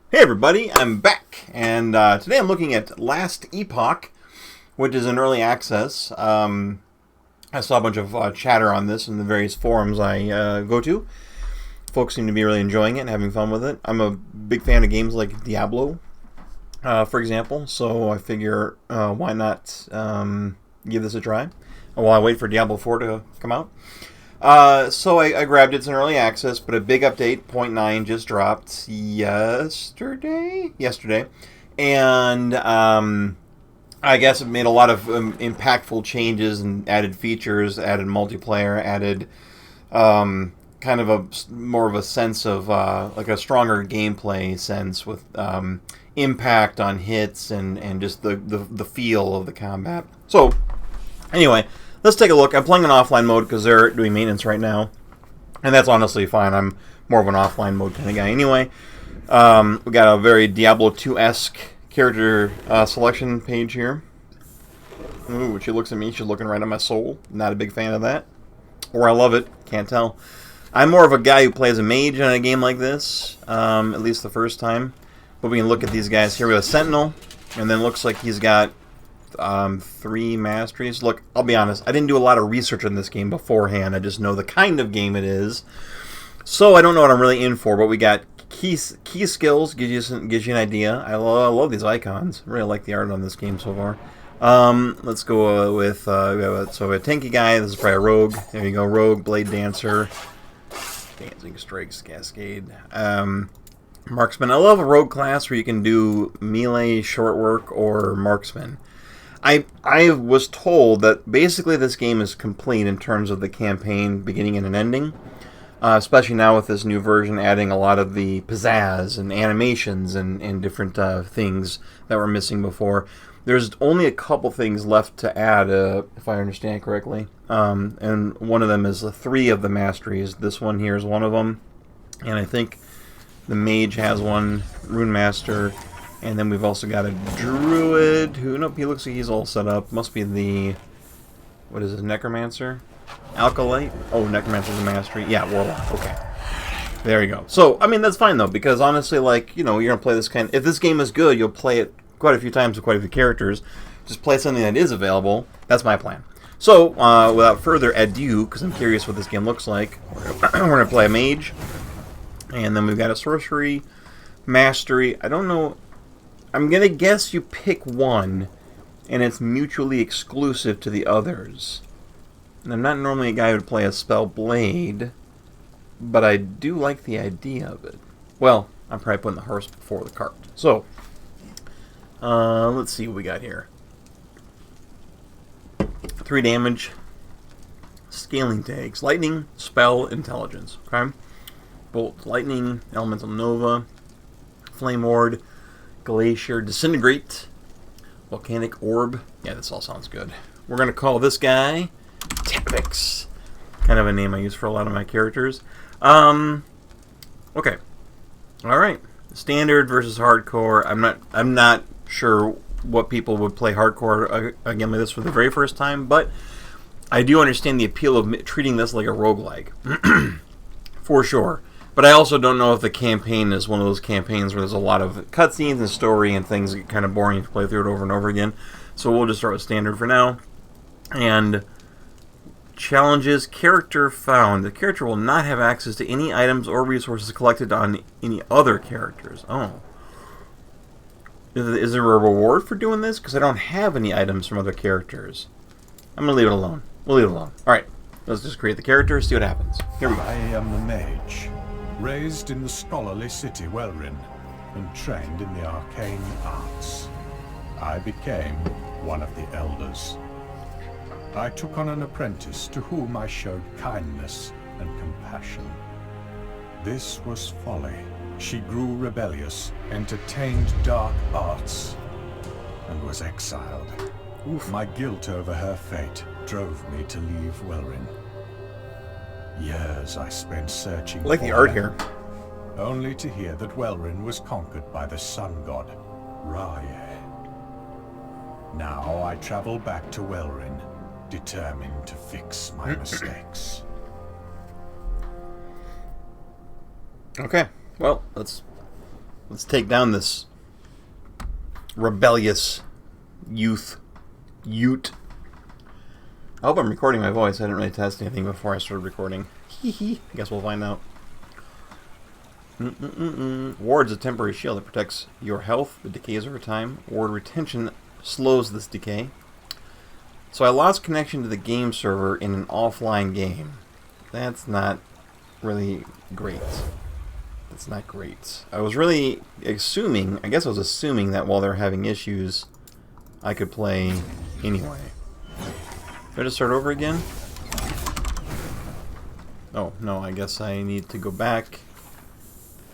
Hey everybody, I'm back, and today I'm looking at Last Epoch, which is in early access. I saw a bunch of chatter on this in the various forums I go to. Folks seem to be really enjoying it and having fun with it. I'm a big fan of games like Diablo, for example, so I figure why not give this a try while I wait for Diablo 4 to come out. So I grabbed it. It's in early access, but a big update, 0.9, just dropped yesterday, and I guess it made a lot of impactful changes and added features, added multiplayer, added kind of a more of a sense of like a stronger gameplay sense with impact on hits and just the feel of the combat. So anyway, let's take a look. I'm playing in offline mode because they're doing maintenance right now, and that's honestly fine. I'm more of an offline mode kind of guy anyway. We got a very Diablo 2-esque character selection page here. Ooh, she looks at me. She's looking right at my soul. Not a big fan of that. Or I love it. Can't tell. I'm more of a guy who plays a mage in a game like this, at least the first time. But we can look at these guys here. We have a Sentinel, and then looks like he's got 3 masteries. Look, I'll be honest, I didn't do a lot of research on this game beforehand. I just know the kind of game it is, so I don't know what I'm really in for. But we got key skills, gives you an idea. I love these icons. I really like the art on this game so far. Let's go with we have a tanky guy. This is probably a rogue. There you go, rogue, blade dancer, dancing strikes, cascade. Marksman. I love a rogue class where you can do melee, short work, or marksman. I was told that basically this game is complete in terms of the campaign beginning and an ending, especially now with this new version adding a lot of the pizzazz and animations and different things that were missing before. There's only a couple things left to add, if I understand correctly, and one of them is 3 of the masteries. This one here is one of them, and I think the mage has one, Rune Master. And then we've also got a druid who, nope, he looks like he's all set up. Must be the, what is this, necromancer? Alkalite? Oh, necromancer's a mastery. Yeah, warlock. Okay. There you go. So, I mean, that's fine, though, because honestly, like, you know, you're going to play this kind of, if this game is good, you'll play it quite a few times with quite a few characters. Just play something that is available. That's my plan. So, without further ado, because I'm curious what this game looks like, we're going to play a mage. And then we've got a sorcery, mastery. I don't know. I'm going to guess you pick one, and it's mutually exclusive to the others. And I'm not normally a guy who would play a spell blade, but I do like the idea of it. Well, I'm probably putting the horse before the cart. So, let's see what we got here. 3 damage, scaling tags, lightning, spell, intelligence. Okay, bolt, lightning, elemental nova, flame ward, glacier, disintegrate, volcanic orb. Yeah, this all sounds good. We're going to call this guy Tapix. Kind of a name I use for a lot of my characters. Okay. Alright. Standard versus hardcore. I'm not sure what people would play hardcore again like this for the very first time, but I do understand the appeal of treating this like a roguelike. For sure. But I also don't know if the campaign is one of those campaigns where there's a lot of cutscenes and story and things get kind of boring to play through it over and over again. So we'll just start with standard for now. And challenges, character found. The character will not have access to any items or resources collected on any other characters. Oh. Is there a reward for doing this? Because I don't have any items from other characters. I'm going to leave it alone. We'll leave it alone. Alright, let's just create the character, see what happens. Here we go. I am the mage. Raised in the scholarly city Welrin, and trained in the arcane arts. I became one of the elders. I took on an apprentice to whom I showed kindness and compassion. This was folly. She grew rebellious, entertained dark arts, and was exiled. Oof. My guilt over her fate drove me to leave Welrin. Years I spent searching I like the art here. Only to hear that Welrin was conquered by the sun god, Raye. Now I travel back to Welrin, determined to fix my mistakes. Okay, well, let's Let's take down this rebellious Ute. I hope I'm recording my voice. I didn't really test anything before I started recording. Hee. I guess we'll find out. Ward's a temporary shield that protects your health. It decays over time. Ward retention slows this decay. So I lost connection to the game server in an offline game. That's not really great. That's not great. I was really assuming, I guess I was assuming that while they're having issues, I could play anyway. Do I just start over again? Oh, no, I guess I need to go back.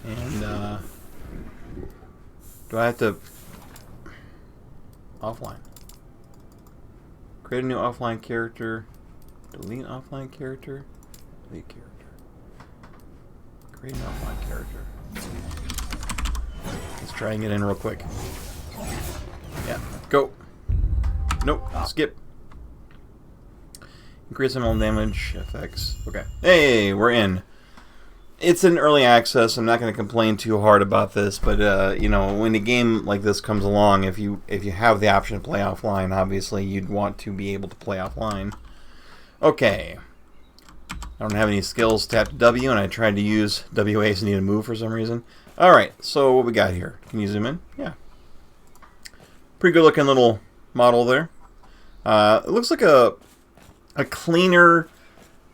And, do I have to... Offline. Create a new offline character. Delete offline character. Delete character. Create an offline character. Let's try and get in real quick. Yeah, go. Nope, skip. Increase amount damage effects. Okay. Hey, we're in. It's in early access. I'm not going to complain too hard about this, but you know, when a game like this comes along, if you have the option to play offline, obviously you'd want to be able to play offline. Okay. I don't have any skills. Tap W, and I tried to use WA so I need to move for some reason. All right. So what we got here? Can you zoom in? Yeah. Pretty good looking little model there. It looks like a cleaner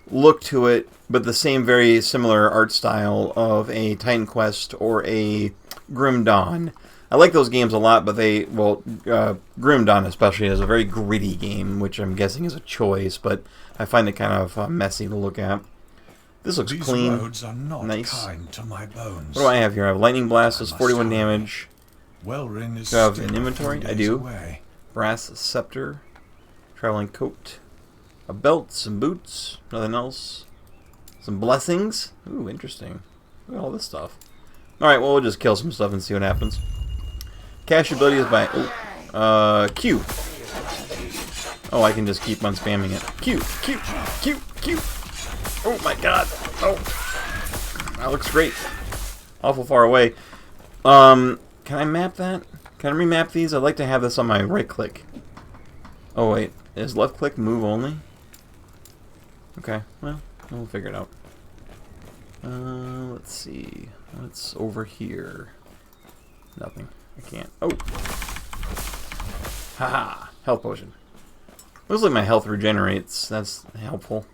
look to it, but the same very similar art style of a Titan Quest or a Grim Dawn. I like those games a lot, but Grim Dawn especially is a very gritty game, which I'm guessing is a choice, but I find it kind of messy to look at. This looks clean. Roads are not nice. Kind to my bones. What do I have here? I have Lightning Blast, does 41 damage. Wellrin is Do I have still an inventory? I days do. away. Brass Scepter, Traveling Coat, a belt, some boots, nothing else. Some blessings. Ooh, interesting. Look at all this stuff. Alright, well, we'll just kill some stuff and see what happens. Cash ability is by... Q. Oh, I can just keep on spamming it. Q. Oh, my God. Oh. That looks great. Awful far away. Can I map that? Can I remap these? I'd like to have this on my right click. Oh, wait. Is left click move only? Okay, well, we'll figure it out. Let's see. What's over here? Nothing. I can't. Oh! Haha! Health potion. Looks like my health regenerates. That's helpful.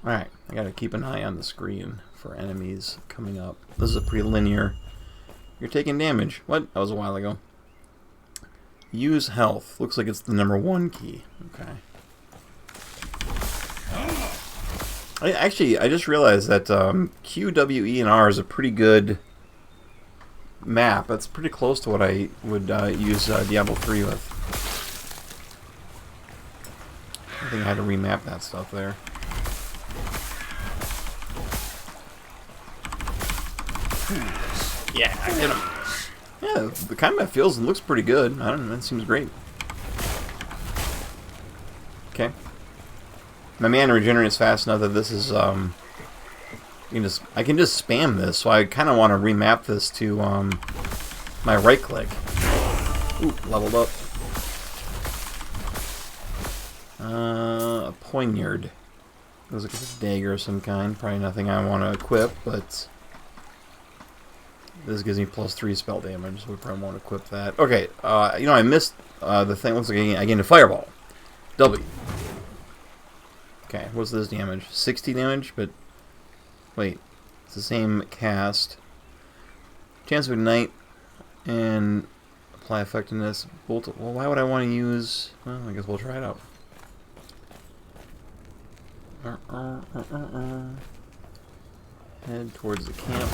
Alright, I gotta keep an eye on the screen for enemies coming up. This is a pretty linear. You're taking damage. What? That was a while ago. Use health. Looks like it's the #1 key. Okay. I just realized that Q, W, E, and R is a pretty good map. That's pretty close to what I would use Diablo 3 with. I think I had to remap that stuff there. Yeah, I get him. Yeah, the combat feels and looks pretty good. I don't know, that seems great. Okay. My mana regenerates fast enough that this is I can just spam this, so I kind of want to remap this to my right click. Ooh, leveled up. A poignard. Looks like it's a dagger of some kind. Probably nothing I want to equip, but this gives me +3 spell damage, so we probably won't equip that. Okay, you know, I missed the thing. Looks like I gained a fireball. W. Okay, what's this damage? 60 damage, but wait, it's the same cast. Chance of ignite and apply effectiveness. Bolt. Well, why would I want to use? Well, I guess we'll try it out. Head towards the camp.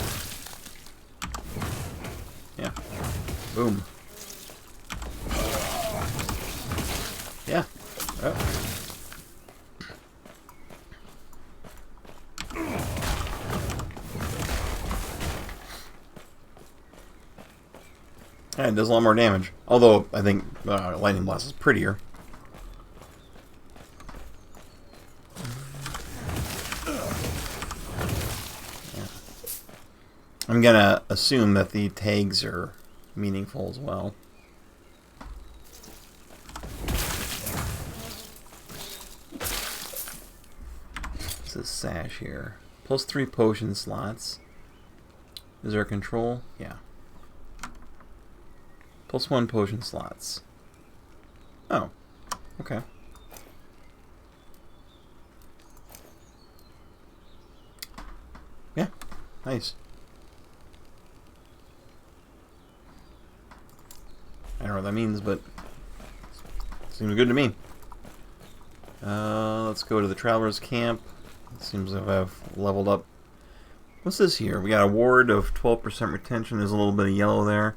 Yeah. Boom. Yeah. Oh. Yeah, it does a lot more damage. Although, I think Lightning Blast is prettier. Yeah. I'm gonna assume that the tags are meaningful as well. What's this sash here? Plus 3 potion slots. Is there a control? Yeah. Plus 1 potion slots. Oh. Okay. Yeah. Nice. I don't know what that means, but seems good to me. Let's go to the Traveler's Camp. It seems like I've leveled up. What's this here? We got a ward of 12% retention. There's a little bit of yellow there.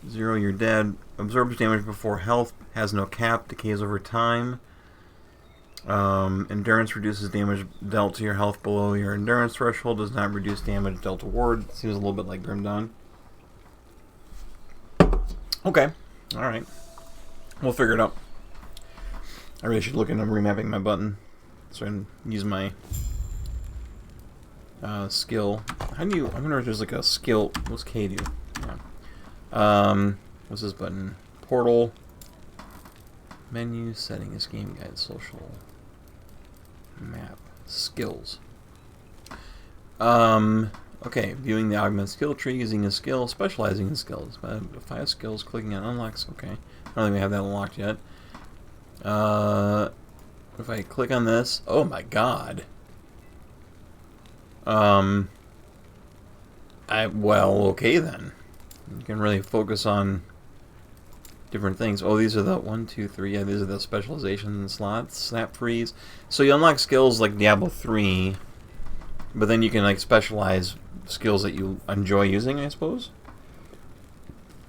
0, you're dead. Absorbs damage before health. Has no cap. Decays over time. Endurance reduces damage dealt to your health below your endurance threshold. Does not reduce damage dealt to ward. Seems a little bit like Grim Dawn. Okay. Alright. We'll figure it out. I really should look into remapping my button so I can use my skill. How do you... I wonder if there's like a skill... What's K do? Yeah. What's this button? Portal. Menu, settings, game guide, social. Map. Skills. Okay, viewing the augment skill tree, using a skill, specializing in skills. 5 skills, clicking on unlocks. Okay, I don't think we have that unlocked yet. If I click on this, oh my god. Well, okay then. You can really focus on different things. Oh, these are the 1, 2, 3. Yeah, these are the specialization slots. Snap freeze. So you unlock skills like Diablo 3, but then you can like specialize skills that you enjoy using, I suppose.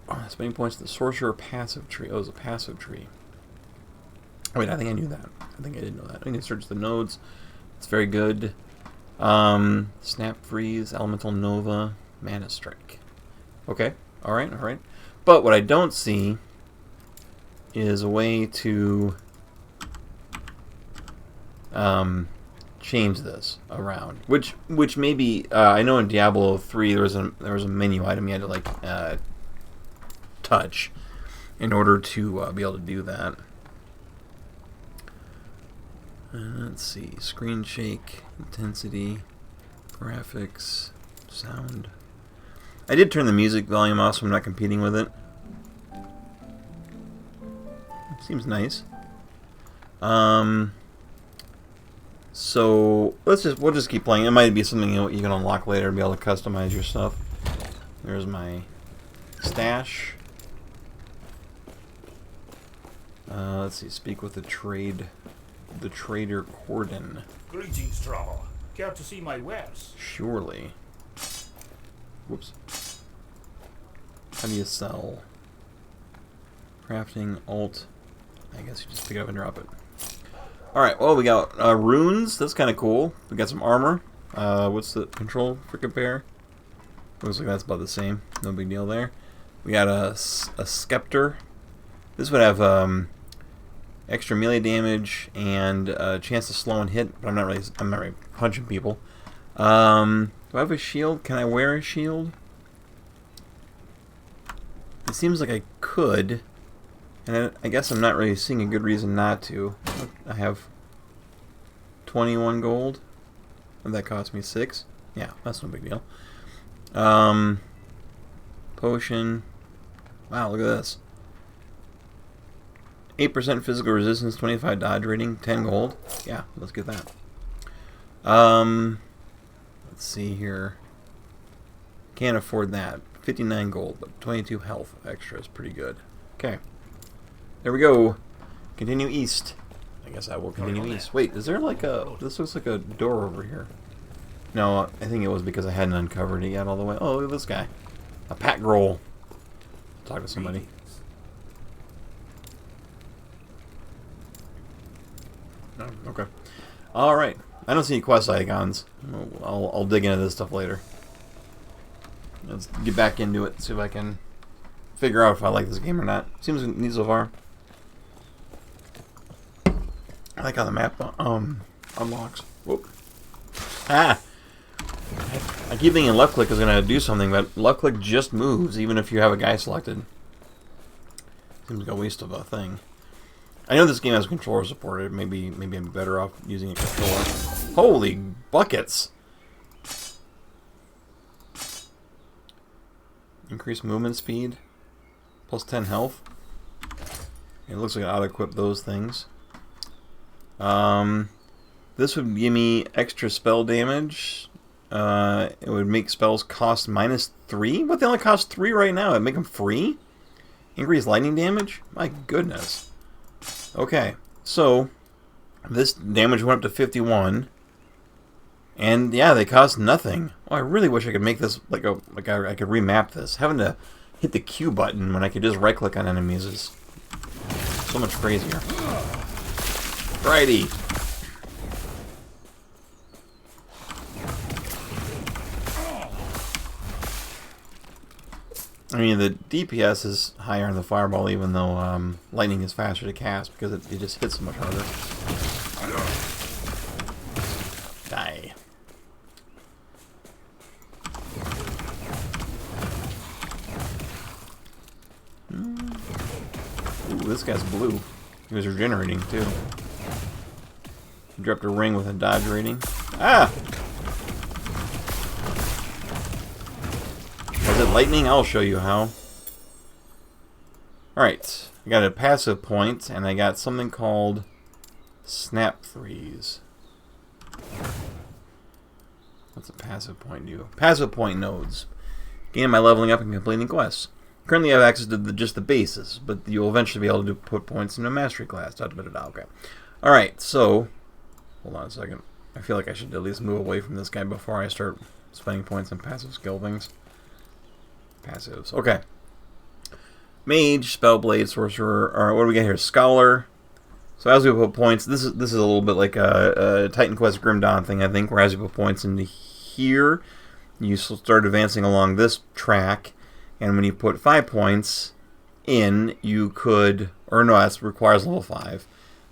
Oh, spending points to the sorcerer passive tree. Oh, it's a passive tree. Oh, wait, I think I knew that. I think I didn't know that. I need to search the nodes. It's very good. Snap freeze, elemental nova, mana strike. Okay, alright, alright. But what I don't see is a way to change this around, which maybe I know in Diablo 3 there was a menu item you had to like touch in order to be able to do that. Let's see, screen shake, intensity, graphics, sound. I did turn the music volume off so I'm not competing with it. Seems nice. So we'll just keep playing. It might be something you can unlock later to be able to customize your stuff. There's my stash. Let's see. Speak with the trader Corden. Greetings, traveler. Care to see my wares? Surely. Whoops. How do you sell? Crafting, alt. I guess you just pick it up and drop it. Alright, well, we got runes. That's kind of cool. We got some armor. What's the control for compare? Looks like that's about the same. No big deal there. We got a scepter. This would have extra melee damage and a chance to slow and hit, but I'm not really punching people. Do I have a shield? Can I wear a shield? It seems like I could. And I guess I'm not really seeing a good reason not to. I have 21 gold. And that cost me 6. Yeah, that's no big deal. Potion. Wow, look at this. 8% physical resistance, 25 dodge rating, 10 gold. Yeah, let's get that. Let's see here. Can't afford that. 59 gold, but 22 health extra is pretty good. Okay. There we go. Continue east. I guess I will continue east. Wait, is there like a... This looks like a door over here. No, I think it was because I hadn't uncovered it yet all the way. Oh, look at this guy. A pack roll. Talk to somebody. Oh, okay. Alright. I don't see any quest icons. I'll dig into this stuff later. Let's get back into it. See if I can figure out if I like this game or not. Seems neat so far. I like how the map unlocks. Whoop. Ah! I keep thinking left click is going to do something, but left click just moves, even if you have a guy selected. Seems like a waste of a thing. I know this game has controller supported. Maybe I'm better off using a controller. Holy buckets! Increase movement speed. Plus 10 health. It looks like I auto-equip those things. This would give me extra spell damage. It would make spells cost -3? But they only cost 3 right now. It'd make them free? Increase lightning damage? My goodness. Okay, so this damage went up to 51. And yeah, they cost nothing. Oh, I really wish I could make this like I could remap this. Having to hit the Q button when I could just right click on enemies is so much crazier. Righty. I mean, the DPS is higher on the fireball, even though lightning is faster to cast because it just hits so much harder. Die. Ooh, this guy's blue. He was regenerating too. He dropped a ring with a dodge rating. Ah! Was it lightning? I'll show you how. Alright. I got a passive point, and I got something called Snap Freeze. What's a passive point do? Passive point nodes. Gain by leveling up and completing quests. Currently I have access to just the bases, but you'll eventually be able to put points into a mastery class. Okay. Alright, so hold on a second. I feel like I should at least move away from this guy before I start spending points on passive skill things. Passives. Okay. Mage, Spellblade, Sorcerer. Alright, what do we got here? Scholar. So as we put points, this is a little bit like a Titan Quest Grim Dawn thing, I think, where as you put points into here, you start advancing along this track, and when you put 5 points in, you could, or no, that requires level 5.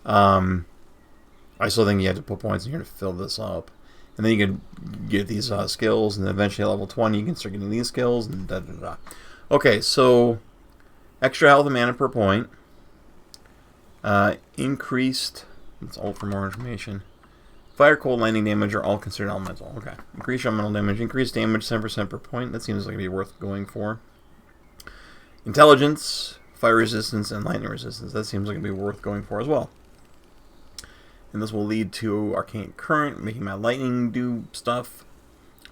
I still think you have to put points in here to fill this up. And then you can get these skills, and then eventually at level 20 you can start getting these skills, and da-da-da. Okay, so extra health and mana per point. Increased, it's all for more information. Fire, cold, lightning damage are all considered elemental. Okay. Increased elemental damage. Increased damage 10% per point. That seems like it'd be worth going for. Intelligence, fire resistance, and lightning resistance. That seems like it'd be worth going for as well. And this will lead to Arcane Current, making my lightning do stuff.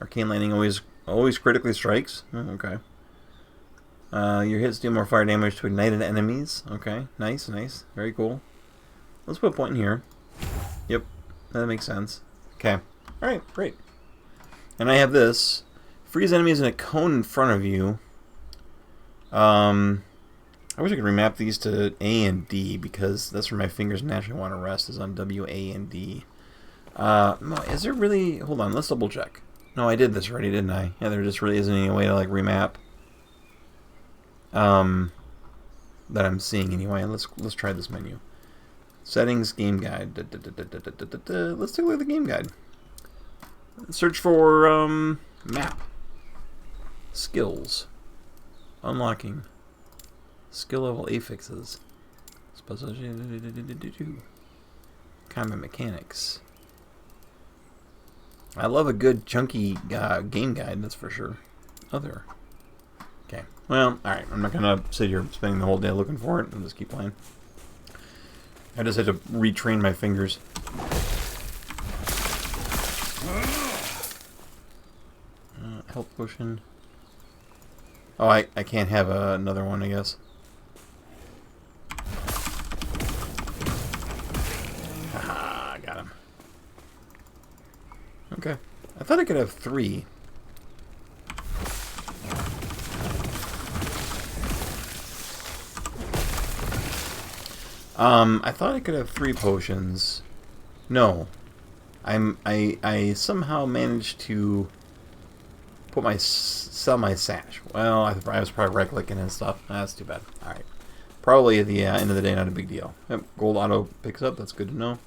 Arcane Lightning always critically strikes. Oh, okay. Your hits do more fire damage to ignited enemies. Okay, nice. Very cool. Let's put a point in here. Yep, that makes sense. Okay. Alright, great. And I have this. Freeze enemies in a cone in front of you. I wish I could remap these to A and D, because that's where my fingers naturally want to rest, is on W, A, and D. No, is there really... Hold on, let's double check. No, I did this already, didn't I? Yeah, there just really isn't any way to, like, remap. That I'm seeing anyway. Let's try this menu. Settings, game guide. Let's take a look at the game guide. Search for, map. Skills. Unlocking. Skill level affixes. Combat mechanics. I love a good chunky game guide, that's for sure. Other. Okay. Well, alright. I'm not going to sit here spending the whole day looking for it. I'll just keep playing. I just had to retrain my fingers. Health potion. Oh, I can't have another one, I guess. Haha, got him. Okay. I thought I could have 3. I thought I could have 3 potions. No. I somehow managed to sell my sash. Well, I was probably right-clicking and stuff. That's too bad. Alright. Probably at the end of the day, not a big deal. Yep, gold auto picks up. That's good to know.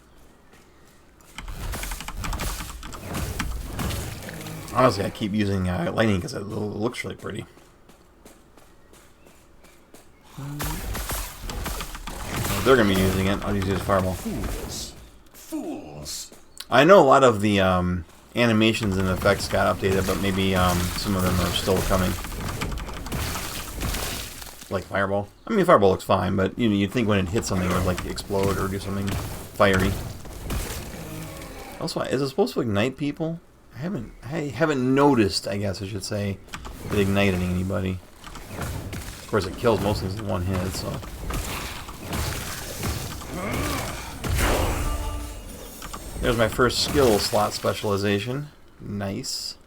Honestly, I keep using lightning because it looks really pretty. If they're going to be using it, I'll just use Fireball. Fools. I know a lot of the animations and effects got updated, but maybe some of them are still coming. Like Fireball. I mean, Fireball looks fine, but you know, you'd think when it hits something it would like explode or do something fiery. Also, is it supposed to ignite people? I haven't noticed, I guess I should say, it igniting anybody. Of course, it kills most things in one hit, so. There's my first skill slot specialization. Nice.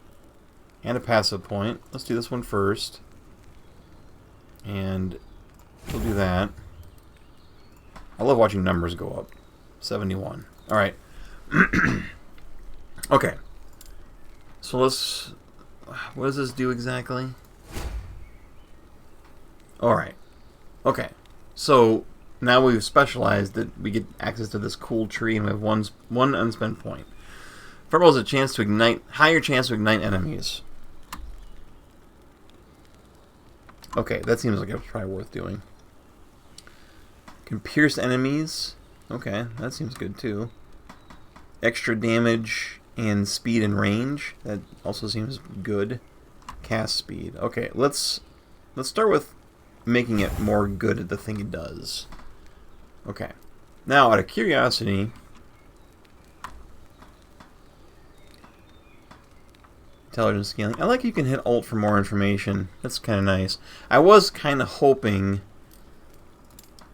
And a passive point. Let's do this one first. And we'll do that. I love watching numbers go up. 71. Alright. Okay. So let's... What does this do exactly? Alright. Okay. So now we've specialized that we get access to this cool tree and we have one unspent point. Fireball has a chance to ignite... Higher chance to ignite enemies. Okay, that seems like it's probably worth doing. Can pierce enemies. Okay, that seems good too. Extra damage and speed and range. That also seems good. Cast speed. Okay, let's start with making it more good at the thing it does. Okay. Now, out of curiosity, intelligence scaling. I like you can hit Alt for more information. That's kind of nice. I was kind of hoping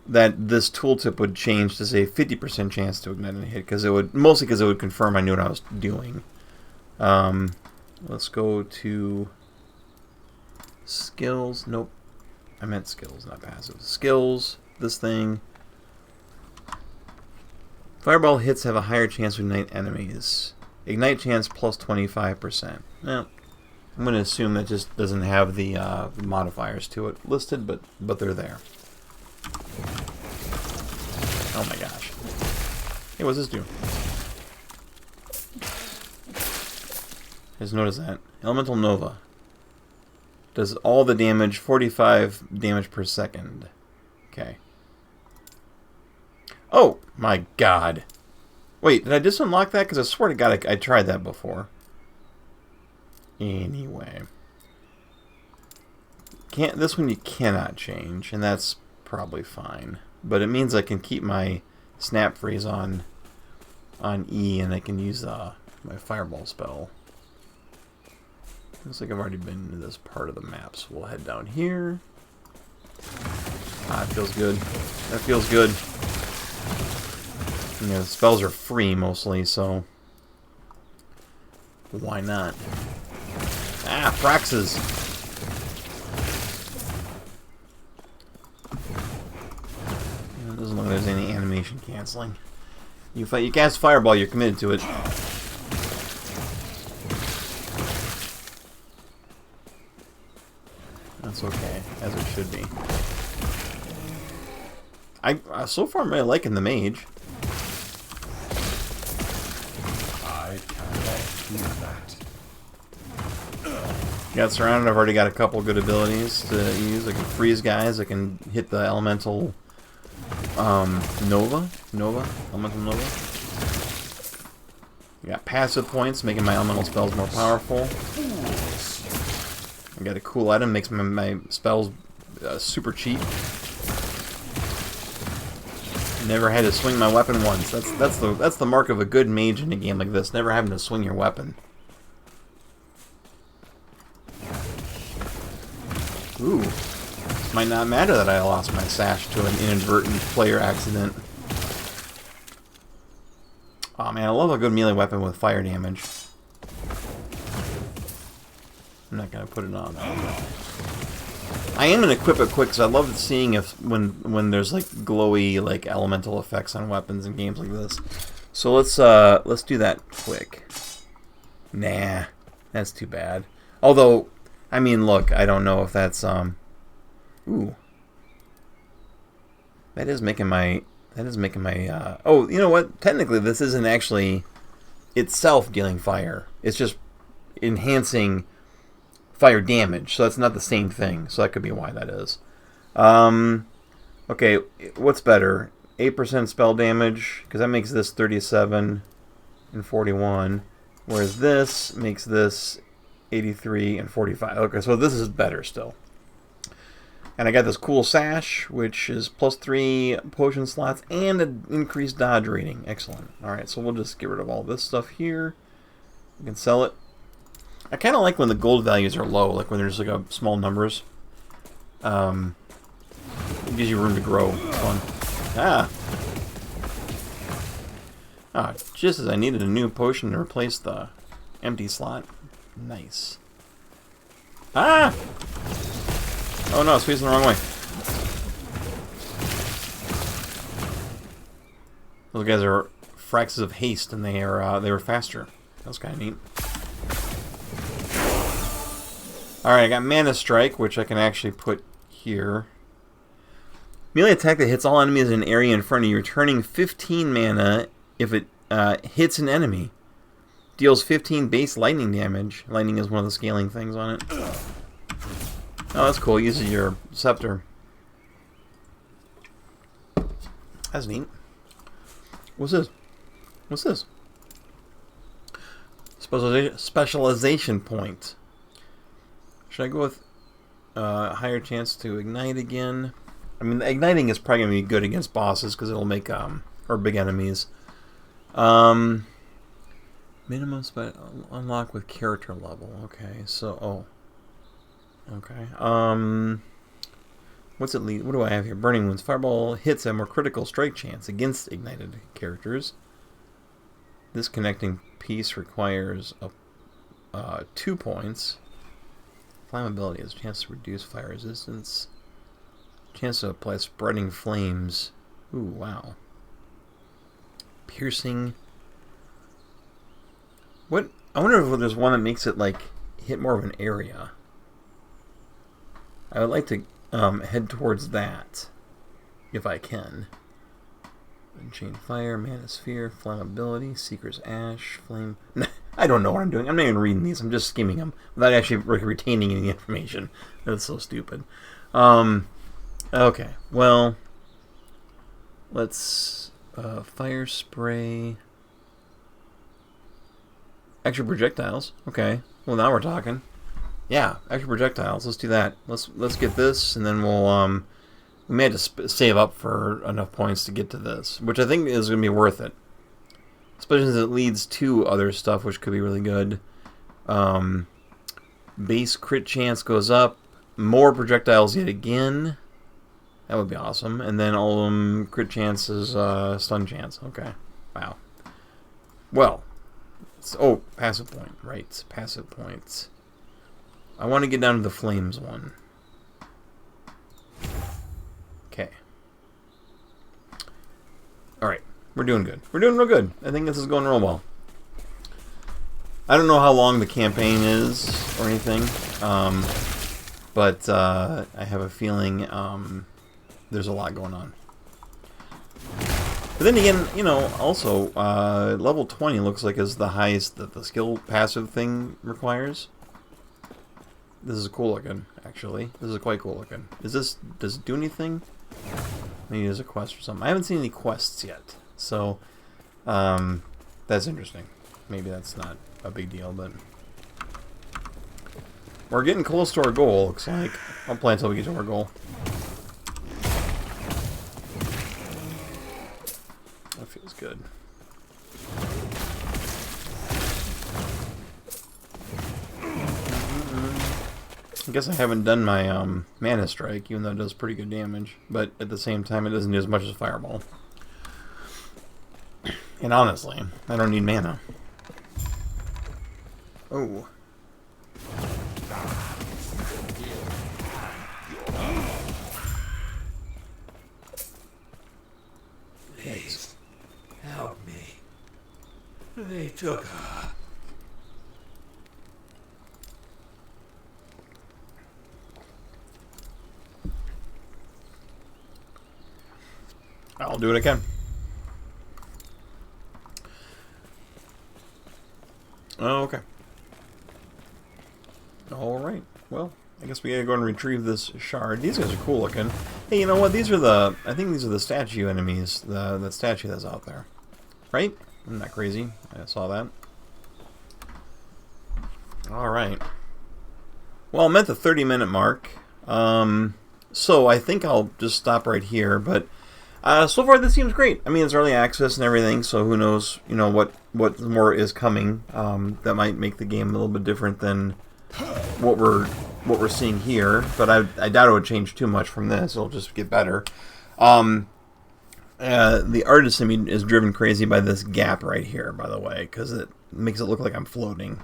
that this tooltip would change to say 50% chance to ignite a hit, because it would mostly because it would confirm I knew what I was doing. Let's go to skills. Nope, I meant skills, not passive. Skills. This thing. Fireball hits have a higher chance to ignite enemies. Ignite chance plus 25%. Well, I'm going to assume that just doesn't have the modifiers to it listed, but they're there. Oh my gosh. Hey, what's this do? Just notice that. Elemental Nova. Does all the damage, 45 damage per second. Okay. Oh my god. Wait, did I just unlock that? Because I swear to god I tried that before. Anyway. This one you cannot change, and that's probably fine. But it means I can keep my snap freeze on E, and I can use my fireball spell. Looks like I've already been to this part of the map, so we'll head down here. Ah, it feels good. That feels good. You know, the spells are free mostly, so why not? Ah, Praxes! It doesn't look like there's any animation canceling. You cast Fireball, you're committed to it. That's okay, as it should be. So far I'm really liking the mage. I cannot do that. Got surrounded. I've already got a couple good abilities to use. I can freeze guys. I can hit the elemental Elemental Nova. I got passive points, making my elemental spells more powerful. I got a cool item, makes my spells super cheap. Never had to swing my weapon once. That's the mark of a good mage in a game like this. Never having to swing your weapon. Ooh. This might not matter that I lost my sash to an inadvertent player accident. Oh man, I love a good melee weapon with fire damage. I'm not gonna put it on. I am gonna equip it quick because I love seeing if when there's like glowy like elemental effects on weapons in games like this. So let's do that quick. Nah, that's too bad. Although, I mean, look, I don't know if that's ooh, that is making my oh, you know what? Technically, this isn't actually itself dealing fire. It's just enhancing fire damage, so that's not the same thing. So that could be why that is. Okay, what's better? 8% spell damage, because that makes this 37 and 41, whereas this makes this 83 and 45. Okay, so this is better still. And I got this cool sash, which is +3 potion slots and an increased dodge rating. Excellent. Alright, so we'll just get rid of all this stuff here. We can sell it. I kind of like when the gold values are low, like when there's like a small numbers. It gives you room to grow. It's fun. Ah, just as I needed a new potion to replace the empty slot. Nice. Ah! Oh no, it's facing the wrong way. Those guys are Fraxes of Haste, and they were faster. That was kind of neat. Alright, I got Mana Strike, which I can actually put here. Melee attack that hits all enemies in an area in front of you, returning 15 mana if it hits an enemy. Deals 15 base lightning damage. Lightning is one of the scaling things on it. Oh, that's cool. It uses your scepter. That's neat. What's this? What's this? Specialization point. Should I go with higher chance to ignite again? I mean, igniting is probably going to be good against bosses because it'll make or big enemies. Minimum unlock with character level. Okay, so okay. What's it lead? What do I have here? Burning Wounds. Fireball hits a more critical strike chance against ignited characters. This connecting piece requires 2 points. Flammability has a chance to reduce fire resistance. Chance to apply spreading flames. Ooh, wow. Piercing. What? I wonder if there's one that makes it like hit more of an area. I would like to head towards that, if I can. Unchained Fire, Mana Sphere, Flammability, Seeker's Ash, Flame. I don't know what I'm doing. I'm not even reading these. I'm just skimming them without actually retaining any information. That's so stupid. Okay, well, let's fire spray. Extra projectiles. Okay. Well, now we're talking. Yeah, extra projectiles. Let's do that. Let's get this, and then we'll we may have to save up for enough points to get to this, which I think is going to be worth it. Especially since it leads to other stuff, which could be really good. Base crit chance goes up. More projectiles yet again. That would be awesome. And then all of them crit chances, stun chance. Okay. Wow. Well. Oh, passive point. Right. Passive points. I want to get down to the flames one. Okay. Alright. We're doing good. We're doing real good. I think this is going real well. I don't know how long the campaign is or anything. But I have a feeling there's a lot going on. But then again, you know, also, level 20 looks like is the highest that the skill passive thing requires. This is cool looking, actually. This is quite cool looking. Does it do anything? Maybe there's a quest or something. I haven't seen any quests yet. So, that's interesting. Maybe that's not a big deal, but... We're getting close to our goal, looks like. I'll play until we get to our goal. That feels good. I guess I haven't done my Mana Strike, even though it does pretty good damage. But at the same time, it doesn't do as much as Fireball. And honestly, I don't need mana. Oh. Please, help me. They took her. I'll do what I can. Oh, okay. well, I guess we gotta go and retrieve this shard. These guys are cool looking. Hey, you know what? These are the... I think these are the statue enemies. That statue that's out there. Right? I'm not crazy. I saw that. Alright. Well, I'm at the 30-minute mark. So I think I'll just stop right here. But so far, this seems great. I mean, it's early access and everything, so who knows, you know, what more is coming that might make the game a little bit different than what we're seeing here. But I doubt it would change too much from this. It'll just get better. The artist in me is driven crazy by this gap right here, by the way, because it makes it look like I'm floating.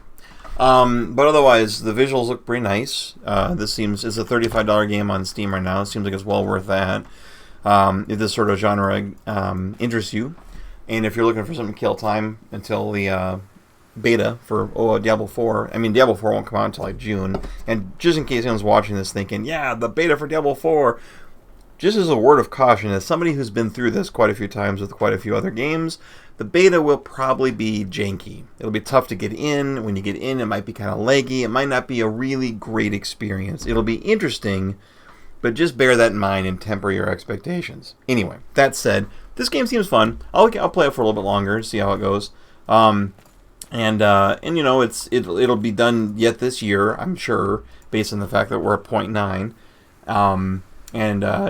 But otherwise, the visuals look pretty nice. It's a $35 game on Steam right now. It seems like it's well worth that. If this sort of genre interests you, and if you're looking for something to kill time until the beta for Diablo 4. I mean, Diablo 4 won't come out until like June. And just in case anyone's watching this thinking, yeah, the beta for Diablo 4. Just as a word of caution, as somebody who's been through this quite a few times with quite a few other games, the beta will probably be janky. It'll be tough to get in. When you get in, it might be kind of laggy. It might not be a really great experience. It'll be interesting, but just bear that in mind and temper your expectations. Anyway, that said, this game seems fun. I'll play it for a little bit longer, see how it goes. And you know, it'll be done yet this year, I'm sure, based on the fact that we're at 0.9.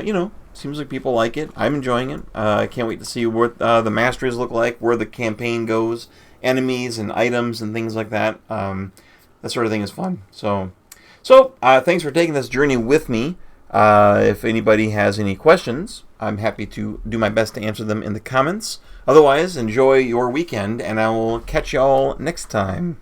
You know, seems like people like it. I'm enjoying it. I can't wait to see what the masteries look like, where the campaign goes, enemies and items and things like that. That sort of thing is fun. So thanks for taking this journey with me. If anybody has any questions, I'm happy to do my best to answer them in the comments. Otherwise, enjoy your weekend, and I will catch y'all next time.